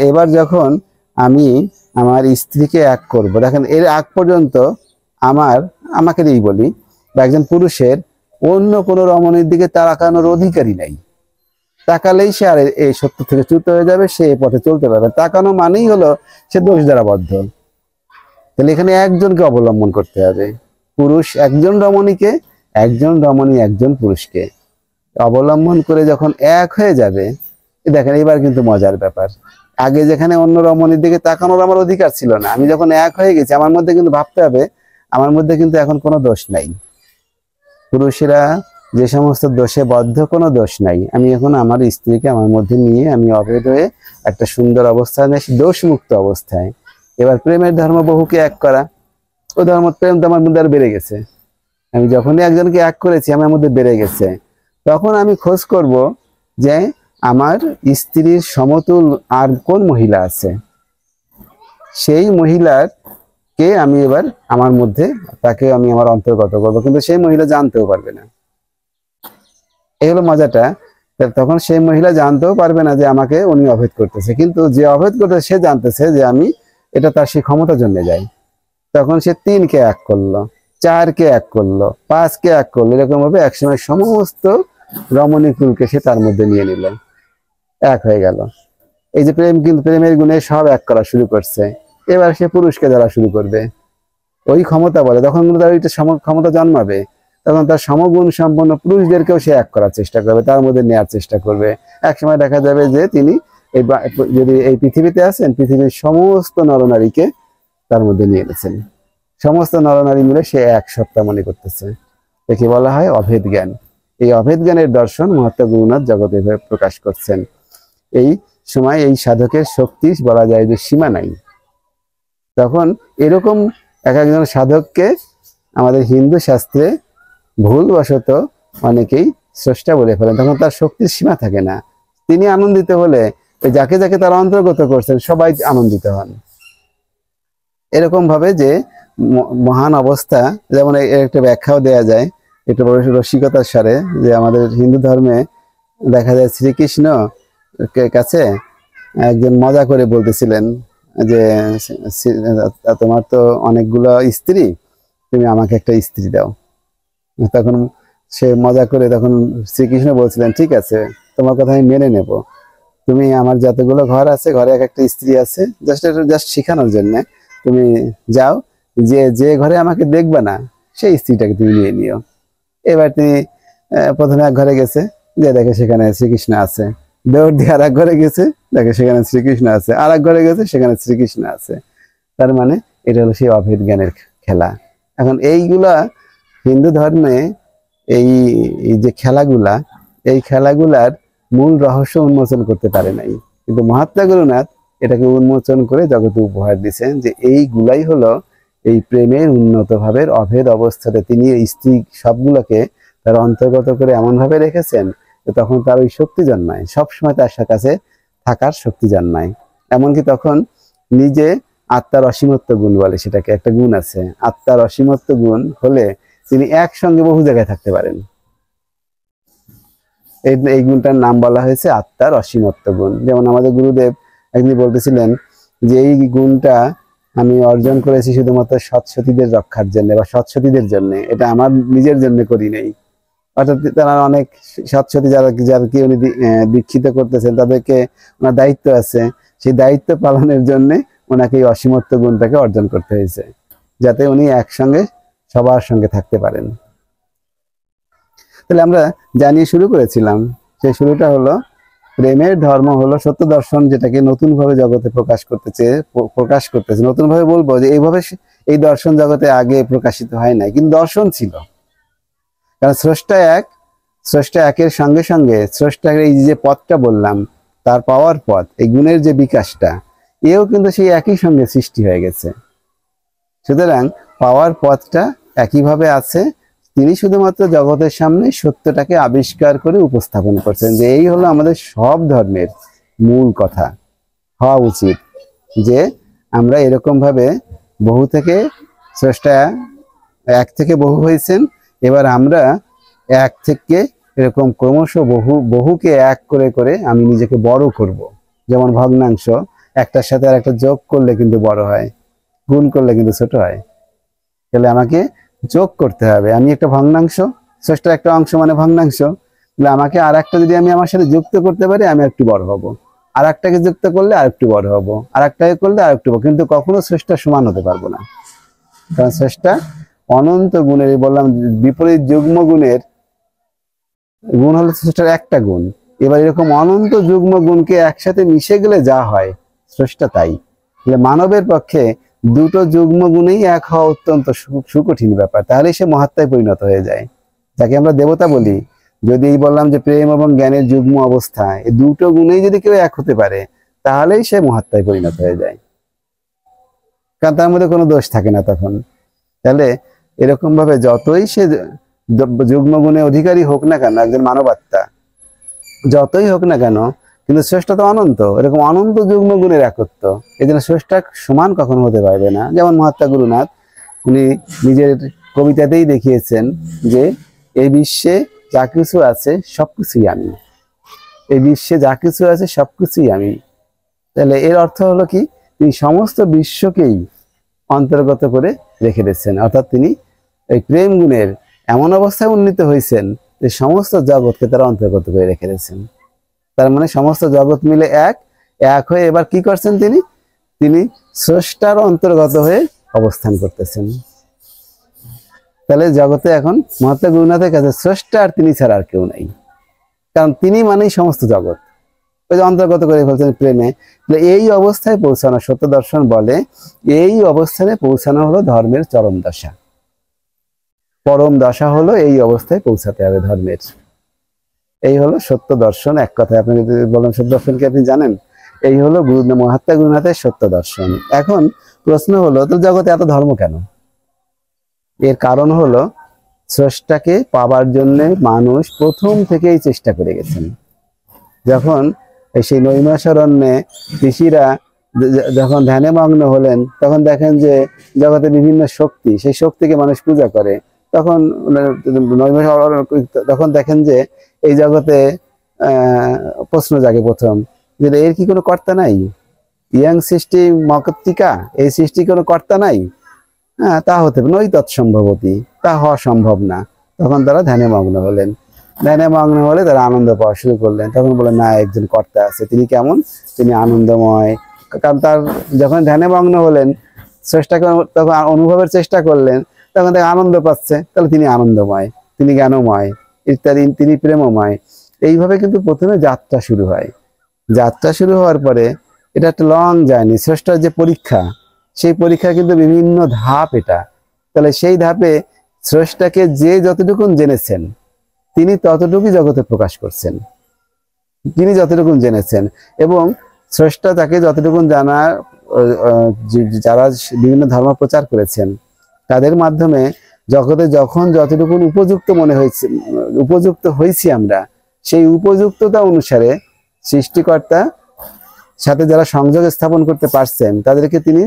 এবার যখন আমি আমার স্ত্রীকে এক করব, দেখেন এর আগ পর্যন্ত আমাকে দিয়েই বলি, বা একজন পুরুষের অন্য কোনো রমণীর দিকে তাকানোর অধিকারই নাই। তাকালেই সে আর এই সত্য থেকে চ্যুত হয়ে যাবে, সে এই পথে চলতে পারবে। তাকানো মানেই হলো সে দোষ দ্বারা বদ্ধ। তাহলে এখানে একজনকে অবলম্বন করতে হবে, পুরুষ একজন রমণীকে, একজন রমণী একজন পুরুষকে অবলম্বন করে যখন এক হয়ে যাবে, দেখেন এবার কিন্তু মজার ব্যাপার। আগে যেখানে অন্য রমণীর দিকে তাকানোর আমার অধিকার ছিল না, আমি যখন এক হয়ে গেছি আমার মধ্যে কিন্তু ভাবতে হবে আমার মধ্যে কিন্তু এখন কোনো দোষ নাই। পুরুষেরা যে সমস্ত দোষে বদ্ধ, কোনো দোষ নাই। আমি এখন আমার স্ত্রীকে আমার মধ্যে নিয়ে আমি অভেদ হয়ে একটা সুন্দর অবস্থানে, দোষ মুক্ত অবস্থায়। এবার প্রেমের ধর্ম বহুকে এক করা, ও ধর্ম প্রেম তো আমার মধ্যে আর বেড়ে গেছে। আমি যখনই একজনকে এক করেছি আমার মধ্যে বেড়ে গেছে, তখন আমি খোঁজ করব যে আমার স্ত্রীর সমতুল আর কোন মহিলা আছে, সেই মহিলার কে আমি এবার আমার মধ্যে, তাকে আমি আমার অন্তর্গত করবো, কিন্তু সেই মহিলা জানতেও পারবে না। এই হলো মজাটা। তখন সেই মহিলা জানতেও পারবে না যে আমাকে উনি অভেদ করতেছে, কিন্তু যে অভেদ করতেছে সে জানতেছে যে আমি, এটা তার সেই ক্ষমতা জন্মে যায়। তখন সে 3কে এক করলো, 4কে এক করলো, 5কে এক করলো, এরকম ভাবে একসময় সমস্ত রমণী কুলকে সে তার মধ্যে নিয়ে নিল, এক হয়ে গেল। এই যে প্রেম, কিন্তু প্রেমের গুণে সব এক করা শুরু করছে। এবার সে পুরুষকে ধরা শুরু করবে, ওই ক্ষমতা বলে, তখন কিন্তু তার ওইটা ক্ষমতা জন্মাবে। তখন তার সমগুণ সম্পন্ন পুরুষদেরকেও সে এক করার চেষ্টা করবে, তার মধ্যে নেওয়ার চেষ্টা করবে। একসময় দেখা যাবে যে তিনি যদি এই পৃথিবীতে আছেন, পৃথিবীর সমস্ত নরনারীকে তার মধ্যে নিয়ে এনেছেন। সমস্ত নরনারী মিলে সে এক সত্তা মনে করতেছে। একে বলা হয় অভেদ জ্ঞান। এই অভেদ জ্ঞানের দর্শন মহাত্মা গুরুনাথ জগতে প্রকাশ করছেন। এই সময় এই সাধকের শক্তি বলা যায় যে সীমা নাই। তখন এরকম একজন সাধককে আমাদের হিন্দু শাস্ত্রে ভুলবশত অনেকেই স্রষ্টা বলে ফেলেন, তখন তার শক্তির সীমা থাকে না। তিনি আনন্দিত হলে যাকে যাকে তারা অন্তর্গত করছেন সবাই আনন্দিত হন। এরকম ভাবে যে মহান অবস্থা, যেমন এর একটা ব্যাখ্যাও দেয়া যায় একটু রসিকতার সারে, যে আমাদের হিন্দু ধর্মে দেখা যায় শ্রীকৃষ্ণ কাছে একজন মজা করে বলতেছিলেন যে তোমার তো অনেকগুলো স্ত্রী, তুমি আমাকে একটা স্ত্রী দাও। তখন সে মজা করে তখন শ্রীকৃষ্ণ বলছিলেন, ঠিক আছে তোমার কথা আমি মেনে নেব, তুমি আমার যতগুলো ঘর আছে ঘরে এক একটা স্ত্রী আছে, জাস্ট শেখানোর জন্য তুমি যাও, যে ঘরে আমাকে দেখবে না সেই স্ত্রীটাকে তুমি নিয়ে নিও। এবার তিনি প্রথমে এক ঘরে গেছে, যে দেখে সেখানে শ্রীকৃষ্ণ আছে। দৌড় দিয়ে আর এক ঘরে গেছে, দেখে সেখানে শ্রীকৃষ্ণ আছে। আর এক ঘরে গেছে, সেখানে শ্রীকৃষ্ণ আছে। তার মানে এটা হলো সেই অভেদ জ্ঞানের খেলা। এখন এইগুলা হিন্দু ধর্মে এই যে খেলাগুলা, এই খেলাগুলার মূল রহস্য উন্মোচন করতে পারে নাই, কিন্তু মহাত্মা গুরুনাথ এটাকে উন্মোচন করে জগতে উপহার দিয়েছেন, যে এইগুলাই হলো এই প্রেমের উন্নত ভাবের অভেদ অবস্থাতে তিনি এই স্ত্রী সবগুলোকে তার অন্তর্গত করে এমন ভাবে রেখেছেন যে তখন তার ওই শক্তি জন্মায়, সবসময় তার কাছে থাকার শক্তি জন্মায়। এমনকি তখন নিজে আত্মার অসীমত্ব গুণ বলে, সেটাকে একটা গুণ আছে, আত্মার অসীমত্ব গুণ হলে তিনি একসঙ্গে বহু জায়গায় থাকতে পারেন। এই গুণটার নাম বলা হয়েছে আত্মার অসীমত্ব গুণ। যেমন আমাদের গুরুদেব একদিন বলতেছিলেন যে এই গুণটা আমি অর্জন করেছি শুধুমাত্র সৎসতীদের রক্ষার জন্য বা সৎসতীদের জন্য, এটা আমার নিজের জন্য করি নাই। অর্থাৎ তারা অনেক সৎসতী যাদেরকে উনি দীক্ষিত করতেছেন তাদেরকে ওনার দায়িত্ব আছে, সেই দায়িত্ব পালনের জন্য ওনাকে এই অসীমত্ব গুণটাকে অর্জন করতে হয়েছে, যাতে উনি একসঙ্গে সবার সঙ্গে থাকতে পারেন। তাহলে আমরা জানিয়ে শুরু করেছিলাম, সেই শুরুটা হলো প্রেমের ধর্ম হলো সত্য দর্শন, যেটাকে নতুন ভাবে জগতে প্রকাশ করতেছে। নতুন ভাবে বলবো যে এইভাবে এই দর্শন জগতে আগে প্রকাশিত হয় নাই, কিন্তু দর্শন ছিল। কারণ স্রষ্টা একের সঙ্গে সঙ্গে স্রষ্টার এই যে পথটা বললাম, তার পাওয়ার পথ, এই গুণের যে বিকাশটা, এও কিন্তু সেই একই সঙ্গে সৃষ্টি হয়ে গেছে। সুতরাং পাওয়ার পথটা একইভাবে আছে। তিনি শুধুমাত্র জগতের সামনে সত্যটাকে আবিষ্কার করে উপস্থাপন করছেন, যে এই হলো আমাদের সব ধর্মের মূল কথা হওয়া উচিত, যে আমরা এরকম ভাবে বহু থেকে স্রষ্টা এক থেকে বহু হয়েছেন, এবার আমরা এক থেকে এরকম ক্রমশ বহুকে এক করে করে আমি নিজেকে বড় করব। যেমন ভগ্নাংশ একটার সাথে আর একটা যোগ করলে কিন্তু বড় হয়, গুণ করলে কিন্তু ছোট হয়। তাহলে আমাকে যোগ করতে হবে, আমি একটা ভগ্নাংশ, স্রষ্টার একটা অংশ মানে ভগ্নাংশ, তাহলে আমাকে আর একটা যদি আমি আমার সাথে যুক্ত করতে পারি আমি একটু বড় হব, আর একটাকে যুক্ত করলে আর একটু বড় হব, আর একটাকে করলে আর একটু, কিন্তু কখনো স্রষ্টার সমান হতে পারবো না। কারণ স্রষ্টা অনন্ত গুণের, বললাম বিপরীত যুগ্ম গুণের গুণ হলো স্রষ্টার একটা গুণ। এবার এরকম অনন্ত যুগ্ম গুণকে একসাথে মিশে গেলে যা হয় স্রষ্টা তাই। মানবের পক্ষে দুটো যুগ্ম গুণেই এক হওয়া অত্যন্ত সুকঠিন ব্যাপার, তাহলে সে মহাত্মায় পরিণত হয়ে যায়, যাকে আমরা দেবতা বলি। যদি এই বললাম যে প্রেম এবং জ্ঞানের যুগ্ম অবস্থা, এই দুটো গুণেই যদি কেউ এক হতে পারে তাহলেই সে মহাত্মায় পরিণত হয়ে যায়, কারণ তার মধ্যে কোনো দোষ থাকে না তখন। তাহলে এরকম ভাবে যতই সে যুগ্ম গুণে অধিকারী হোক না কেন, একজন মানবাত্মা যতই হোক না কেন, কিন্তু স্রষ্টা তো অনন্ত, এরকম অনন্ত যুগ্ম গুণের একত্ব, এই জন্য স্রষ্টা সমান কখনো হতে পারবে না। যেমন মহাত্মা গুরুনাথ উনি নিজের কবিতাতেই দেখিয়েছেন যে এই বিশ্বে যা কিছু আছে সবকিছুই আমি, এই বিশ্বে যা কিছু আছে সবকিছুই আমি। তাহলে এর অর্থ হলো কি, তিনি সমস্ত বিশ্বকেই অন্তর্গত করে রেখে দিচ্ছেন, অর্থাৎ তিনি এই প্রেম গুণের এমন অবস্থায় উন্নীত হয়েছেন যে সমস্ত জগৎকে তারা অন্তর্গত করে রেখে দিয়েছেন। তার মানে সমস্ত জগৎ মিলে এক হয়ে এবার কি করছেন, তিনি স্রষ্টার অন্তর্গত হয়ে অবস্থান করতেছেন। তাহলে জগতে এখন মহাত্মা গুরুনাথের কাছে স্রষ্টা আর তিনি ছাড়া আর কেউ নাই, কারণ তিনি মানেই সমস্ত জগৎ, ওই যে অন্তর্গত করে ফেলছেন প্রেমে। এই অবস্থায় পৌঁছানো সত্য দর্শন বলে, এই অবস্থানে পৌঁছানো হলো ধর্মের চরম দশা, পরম দশা হলো এই অবস্থায় পৌঁছাতে হবে ধর্মের। এই হলো সত্য দর্শন। এক কথায় আপনি যদি বলেন সত্য দর্শন কি আপনি জানেন, এই হলো মহাত্মা গুরুনাথের সত্য দর্শন। এখন প্রশ্ন হলো, তো জগতে এত ধর্ম কেন? এর কারণ হলো স্রষ্টাকে পাবার জন্য মানুষ প্রথম থেকেই চেষ্টা করে গেছেন। যখন সেই নৈমিষারণ্যে ঋষিরা যখন ধ্যানে মগ্ন হলেন, তখন দেখেন যে জগতে বিভিন্ন শক্তি, সেই শক্তিকে মানুষ পূজা করে। তখন তখন দেখেন যে এই জগতে প্রশ্ন জাগে প্রথম, যে এর কি কোনো কর্তা নাই? ইয়াং সৃষ্টি মকত্তিকা, এই সৃষ্টি কোনো কর্তা নাই? হ্যাঁ, তা হতে নই তৎসম্ভবতী, তা হওয়া সম্ভব না। তখন তারা ধ্যানে মগ্ন হলেন, ধ্যানে মগ্ন হলে তারা আনন্দ পাওয়া শুরু করলেন। তখন বলে না, একজন কর্তা আছে, তিনি কেমন? তিনি আনন্দময়। কারণ তার যখন ধ্যানে মগ্ন হলেন, চেষ্টাকে তখন অনুভবের চেষ্টা করলেন, তখন তাকে আনন্দ পাচ্ছে, তাহলে তিনি আনন্দময়, তিনি জ্ঞানময় ইত্যাদি, তিনি প্রেমময়। এইভাবে কিন্তু প্রথমে যাত্রা শুরু হয়। যাত্রা শুরু হওয়ার পরে এটা একটা লং জার্নি, স্রষ্টার যে পরীক্ষা, সেই পরীক্ষা কিন্তু বিভিন্ন ধাপ এটা। তাহলে সেই ধাপে স্রষ্টাকে যে যতটুকু জেনেছেন তিনি ততটুকুই জগতে প্রকাশ করছেন, তিনি যতটুকু জেনেছেন। এবং স্রষ্টা তাকে যতটুকু জানা, যারা বিভিন্ন ধর্ম প্রচার করেছেন তাদের মাধ্যমে জগতে যখন যতটুকু উপযুক্ত হয়েছি আমরা, সেই উপযুক্ততা অনুসারে সৃষ্টিকর্তা সাথে যারা সংযোগ স্থাপন করতে পারছেন তাদেরকে তিনি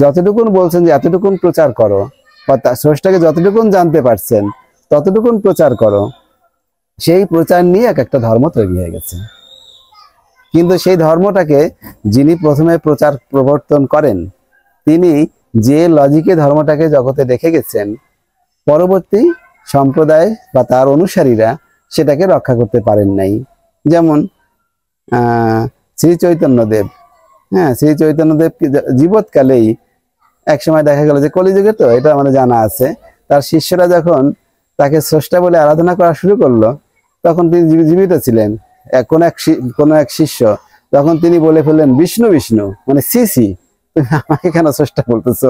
যতটুকুন বলছেন যে এতটুকুন প্রচার করো, বা স্রষ্টাকে যতটুকুন জানতে পারছেন ততটুকুন প্রচার করো, সেই প্রচার নিয়ে এক একটা ধর্ম তৈরি হয়ে গেছে। কিন্তু সেই ধর্মটাকে যিনি প্রথমে প্রবর্তন করেন, তিনি যে লজিকে ধর্মটাকে জগতে রেখে গেছেন, পরবর্তী সম্প্রদায় বা তার অনুসারীরা সেটাকে রক্ষা করতে পারেন নাই। যেমন শ্রী চৈতন্যদেব, হ্যাঁ, শ্রী চৈতন্যদেব জীবৎকালেই এক সময় দেখা গেল যে কলিযুগে, তো এটা আমাদের জানা আছে, তার শিষ্যরা যখন তাকে স্রষ্টা বলে আরাধনা করা শুরু করলো, তখন তিনি জীবিত ছিলেন। কোন এক শিষ্য তখন তিনি বলে ফেললেন, বিষ্ণু বিষ্ণু, মানে সি সি, তুমি আমাকে কেন স্রষ্টা বলতেছো?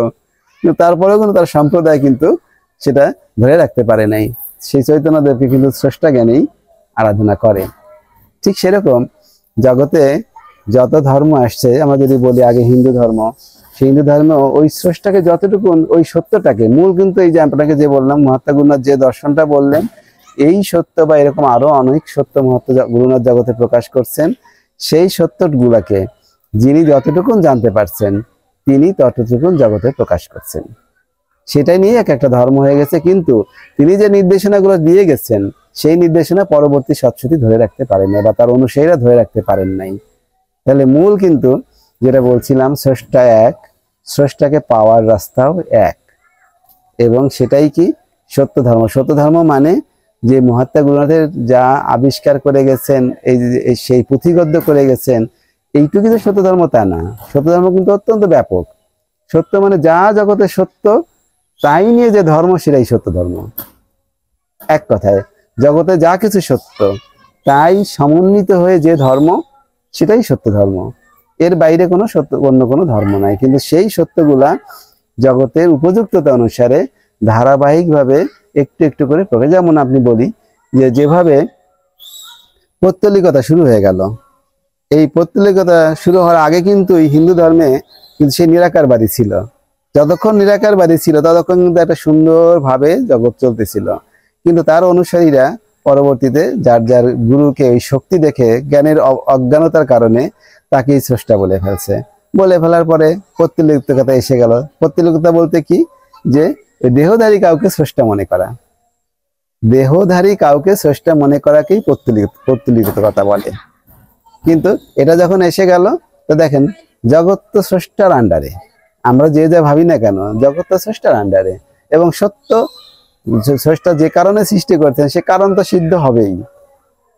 কিন্তু তারপরেও কিন্তু তার সম্প্রদায় কিন্তু সেটা ধরে রাখতে পারে নাই, সেই চৈতন্যদেবকে কিন্তু স্রষ্টা জ্ঞানেই আরাধনা করে। ঠিক সেরকম জগতে যত ধর্ম আসছে, আমরা যদি বলি আগে হিন্দু ধর্ম, সেই হিন্দু ধর্ম ওই স্রষ্টাকে যতটুকু, ওই সত্যটাকে মূল, কিন্তু এই যে আপনাকে যে বললাম মহাত্মা গুরুনাথ যে দর্শনটা বললেন, এই সত্য বা এরকম আরো অনেক সত্য মহাত্মা গুরুনাথ জগতে প্রকাশ করছেন, সেই সত্যগুলাকে যিনি যতটুকুন জানতে পারছেন তিনি ততটুকুন জগতে প্রকাশ করছেন। সেটাই নিয়ে এক একটা ধর্ম হয়ে গেছে। কিন্তু তিনি যে নির্দেশনাগুলো দিয়ে গেছেন, সেই নির্দেশনা পরবর্তী সৎসতি ধরে রাখতে পারেন নাই, বা তার অনুসারীরা ধরে রাখতে পারেন নাই। তাহলে মূল কিন্তু যেটা বলছিলাম, স্রষ্টা এক, স্রষ্টাকে পাওয়ার রাস্তাও এক, এবং সেটাই কি সত্য ধর্ম। সত্য ধর্ম মানে যে মহাত্মা গুরুনাথের যা আবিষ্কার করে গেছেন, সেই পুঁথিগদ্য করে গেছেন, এইটুকু যে সত্য ধর্ম তা না। সত্য ধর্ম কিন্তু অত্যন্ত ব্যাপক। সত্য মানে যা জগতে সত্য তাই নিয়ে যে ধর্ম, সেটাই সত্য ধর্ম। এক কথায় জগতে যা কিছু সত্য তাই সমন্বিত হয়ে যে ধর্ম, সেটাই সত্য ধর্ম। এর বাইরে কোনো সত্য, অন্য কোনো ধর্ম নাই। কিন্তু সেই সত্যগুলা জগতের উপযুক্ততা অনুসারে ধারাবাহিকভাবে একটু একটু করে প্রকাশ। যেমন আপনি বলি যে যেভাবে পৌত্তলিকতা শুরু হয়ে গেল, এই পৌত্তলিকতা শুরু হওয়ার আগে কিন্তু হিন্দু ধর্মে কিন্তু সেই নিরাকারবাদী ছিল। যতক্ষণ নিরাকারবাদী ছিল ততক্ষণ কিন্তু একটা সুন্দরভাবে জগৎ চলতেছিল। কিন্তু তার অনুসারীরা পরবর্তীতে যার যার গুরুকে ওই শক্তি দেখে জ্ঞানের অজ্ঞানতার কারণে তাকেই স্রষ্টা বলে ফেলছে। বলে ফেলার পরে পৌত্তলিকতা এসে গেল। পৌত্তলিকতা বলতে কি, যে দেহধারী কাউকে স্রষ্টা মনে করা, দেহধারী কাউকে স্রষ্টা মনে করাকেই পৌত্তলিকতা বলে। কিন্তু এটা যখন এসে গেল, তো দেখেন জগৎ তো স্রষ্টার আন্ডারে, আমরা যে যা ভাবি না কেন, জগৎ তো স্রষ্টার আন্ডারে, এবং সত্য স্রষ্টা যে কারণে সৃষ্টি করছেন সে কারণ তো সিদ্ধ হবেই।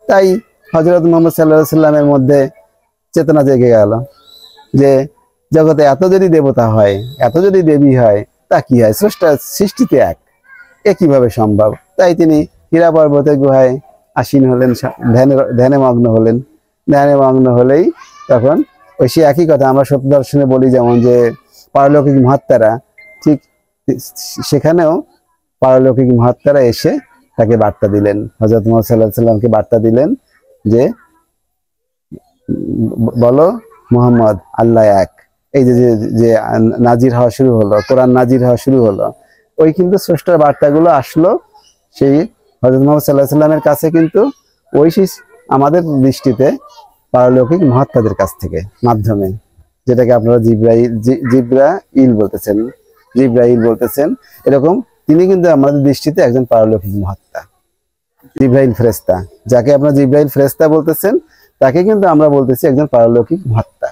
তাই হযরত মুহাম্মদ সাল্লাল্লাহু আলাইহি সাল্লামের মধ্যে চেতনা জেগে গেল যে জগতে এত যদি দেবতা হয়, এত যদি দেবী হয়, তা কি হয়, স্রষ্টা সৃষ্টিতে এক, এ কিভাবে সম্ভব? তাই তিনি হীরা পর্বতের গুহায় আসীন হলেন, ধ্যানে মগ্ন হলেন। ধ্যানে মগ্ন হলেই তখন ওই সে একই কথা আমরা সত্য দর্শনে বলি, যেমন যে পারলৌকিক মহাত্মারা, ঠিক সেখানেও পারলৌকিক মহাত্মারা এসে তাকে বার্তা দিলেন, হযরত মুহাম্মদ সাল্লাল্লাহু আলাইহি সাল্লামকে বার্তা দিলেন যে বলো মুহাম্মদ আল্লাহ এক। এই যে যে নাজির হওয়া শুরু হলো, কোরআন নাজির হওয়া শুরু হলো, ওই কিন্তু স্রষ্টার বার্তাগুলো আসলো সেই হযরত মুহাম্মদ সাল্লাল্লাহু আলাইহি সাল্লামের কাছে, কিন্তু ওই আমাদের দৃষ্টিতে পারলৌকিক মহাত্মাদের কাছ থেকে মাধ্যমে, যেটাকে আপনারা জিব্রাইল বলতেছেন, এরকম তিনি কিন্তু আমাদের দৃষ্টিতে একজন পারলৌকিক মহাত্মা, জিব্রাইল ফেরেশতা। যাকে আপনারা জিব্রাইল ফেরেশতা বলতেছেন, তাকে কিন্তু আমরা বলতেছি একজন পারলৌকিক মহাত্মা।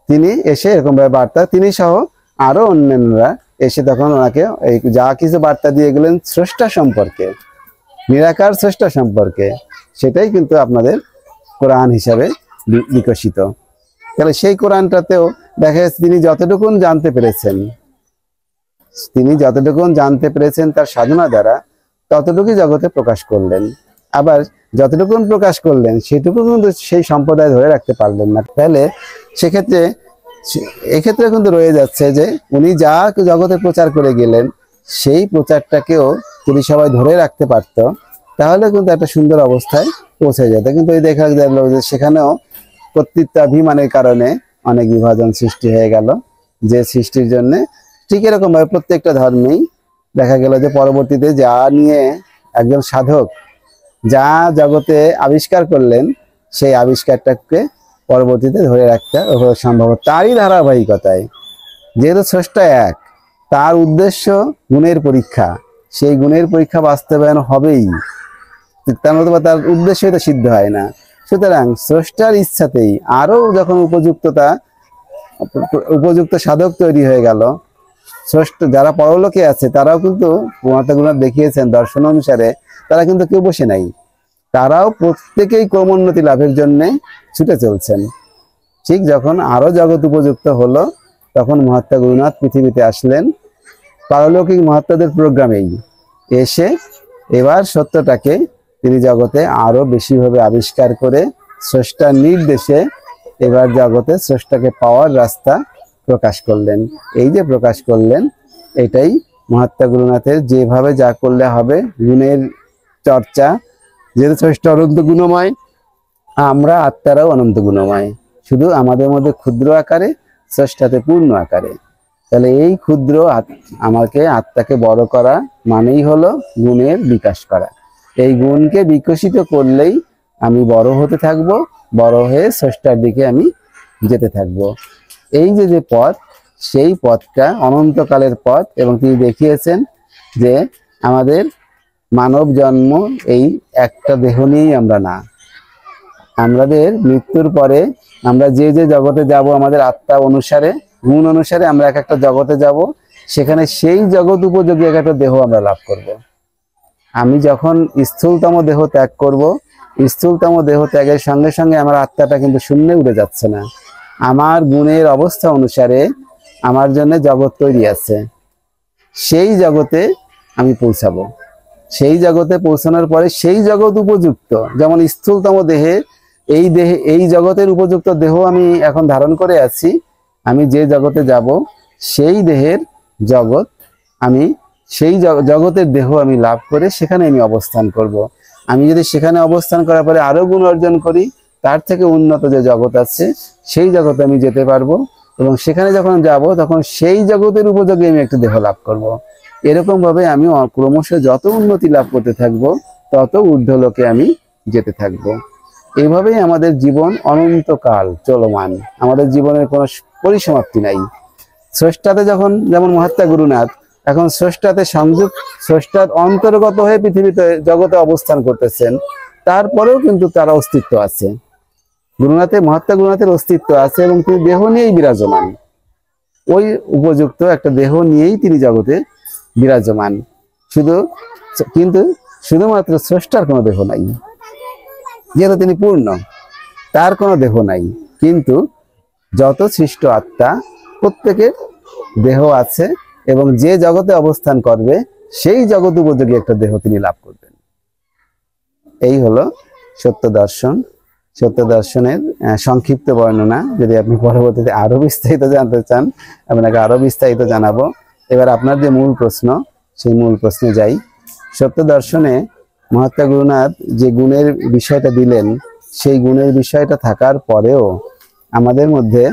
তিনি এসে এরকম ভাবে বার্তা, তিনি সহ আরো অন্যান্যরা এসে তখন ওনাকে এই যা কিছু বার্তা দিয়ে গেলেন স্রষ্টা সম্পর্কে, নিরাকার স্রষ্টা সম্পর্কে, সেটাই কিন্তু আপনাদের কোরআন হিসাবে বিকশিত। তাহলে সেই কোরআনটাতেও দেখা যাচ্ছে তিনি যতটুকুন জানতে পেরেছেন তার সাধনা দ্বারা, ততটুকুই জগতে প্রকাশ করলেন। আবার যতটুকুন প্রকাশ করলেন সেটুকু কিন্তু সেই সম্প্রদায় ধরে রাখতে পারলেন না। তাহলে সেক্ষেত্রে এক্ষেত্রে কিন্তু রয়ে যাচ্ছে যে উনি যা জগতে প্রচার করে গেলেন, সেই প্রচারটাকেও যদি সবাই ধরে রাখতে পারত, তাহলে কিন্তু একটা সুন্দর অবস্থায় পৌঁছে যেত। কিন্তু এই দেখা গেল যে সেখানেও কর্তৃত্বাভিমানের কারণে অনেক বিভাজন সৃষ্টি হয়ে গেল, যে সৃষ্টির জন্য ঠিক এরকম ভাবে প্রত্যেকটা ধর্মেই দেখা গেল যে পরবর্তীতে যা নিয়ে একজন সাধক যা জগতে আবিষ্কার করলেন, সেই আবিষ্কারটাকে পরবর্তীতে ধরে রাখতে সম্ভব। তারই ধারাবাহিকতায় যেহেতু স্রষ্টা এক, তার উদ্দেশ্য গুণের পরীক্ষা, সেই গুণের পরীক্ষা বাস্তবায়ন হবেই, তার মতো তার উদ্দেশ্যই তো সিদ্ধ হয় না। সুতরাং স্রষ্টার ইচ্ছাতেই আরো যখন উপযুক্ত সাধক তৈরি হয়ে গেল, স্রষ্টা যারা পরলোকে আছে তারাও কিন্তু মহাত্মা দেখিয়েছেন দর্শন অনুসারে, তারা কিন্তু কেউ বসে নাই, তারাও প্রত্যেকেই ক্রমোন্নতি লাভের জন্য ছুটে চলছেন। ঠিক যখন আরো জগৎ উপযুক্ত হলো, তখন মহাত্মা গুরুনাথ পৃথিবীতে আসলেন পারলৌকিক মহাত্মাদের প্রোগ্রামেই এসে, এবার সত্যটাকে তিনি জগতে আরো বেশিভাবে আবিষ্কার করে স্রষ্টার নির্দেশে এবার জগতে স্রষ্টাকে পাওয়ার রাস্তা প্রকাশ করলেন। এই যে প্রকাশ করলেন, এটাই মহাত্মা গুরুনাথের যেভাবে যা করলে হবে গুণের চর্চা। যেহেতু স্রষ্টা অনন্ত গুণময়, আমরা আত্মারাও অনন্ত গুণময়, শুধু আমাদের মধ্যে ক্ষুদ্র আকারে, স্রষ্টাতে পূর্ণ আকারে। তাহলে এই ক্ষুদ্র আমাকে আত্মাকে বড় করা মানেই হলো গুণের বিকাশ করা। এই গুণকে বিকশিত করলেই আমি বড় হতে থাকবো, বড় হয়ে স্রষ্টার দিকে আমি যেতে থাকবো। এই যে পথ, সেই পথটা অনন্তকালের পথ। এবং তিনি দেখিয়েছেন যে আমাদের মানব জন্ম এই একটা দেহ নিয়েই আমরা না, আমাদের মৃত্যুর পরে আমরা যে জগতে যাব, আমাদের আত্মা অনুসারে, গুণ অনুসারে আমরা এক একটা জগতে যাব, সেখানে সেই জগৎ উপযোগী এক একটা দেহ আমরা লাভ করব। আমি যখন স্থূলতম দেহ ত্যাগ করব, স্থূলতম দেহ ত্যাগের সঙ্গে সঙ্গে আমার আত্মাটা কিন্তু শূন্যে উড়ে যাচ্ছে না। আমার গুণের অবস্থা অনুসারে আমার জন্য জগৎ তৈরি আছে, সেই জগতে আমি পৌঁছাবো। সেই জগতে পৌঁছানোর পরে সেই জগৎ উপযুক্ত, যেমন স্থূলতম দেহে এই জগতের উপযুক্ত দেহ আমি এখন ধারণ করে আছি, আমি যে জগতে যাব সেই দেহের জগৎ, আমি সেই জগতের দেহ আমি লাভ করে সেখানে আমি অবস্থান করব। আমি যদি সেখানে অবস্থান করার পরে আরো গুণ অর্জন করি, তার থেকে উন্নত যে জগৎ আছে সেই জগতে আমি যেতে পারবো, এবং সেখানে যখন যাব তখন সেই জগতের উপযোগী আমি একটা দেহ লাভ করব। এরকম ভাবে আমি ক্রমশ যত উন্নতি লাভ করতে থাকবো, তত ঊর্ধ্বলোকে আমি যেতে থাকবো। এইভাবেই আমাদের জীবন অনন্তকাল চলমান, আমাদের জীবনের কোনো পরিসমাপ্তি নাই। স্রষ্টাতে যখন, যেমন মহাত্মা গুরুনাথ এখন স্রষ্টাতে সংযোগ, স্রষ্টার অন্তর্গত হয়ে পৃথিবীতে জগতে অবস্থান করতেছেন, তারপরেও কিন্তু তার অস্তিত্ব আছে। মহাত্মা গুরুনাথের অস্তিত্ব আছে, এবং তিনি দেহ নিয়েই বিরাজমান, ওই উপযুক্ত একটা দেহ নিয়েই তিনি জগতে বিরাজমান। কিন্তু শুধুমাত্র স্রষ্টার কোনো দেহ নাই, যেহেতু তিনি পূর্ণ, তার কোনো দেহ নাই। কিন্তু যত সৃষ্ট আত্মা প্রত্যেকের দেহ আছে, এবং যে জগতে অবস্থান করবে সেই জগৎ উপযোগী একটা দেহ তিনি লাভ করবেন। এই হলো সত্য দর্শন। সত্য দর্শনের সংক্ষিপ্ত বর্ণনা। যদি আপনি পরবর্তীতে আরো বিস্তারিত জানতে চান, আপনাকে আরো বিস্তারিত জানাবো। এবার আপনার যে মূল প্রশ্ন, সেই মূল প্রশ্নে যাই। সত্য দর্শনে মহাত্মা গুরুনাথ যে গুণের বিষয়টা দিলেন, সেই গুণের বিষয়টা থাকার পরেও আমাদের মধ্যে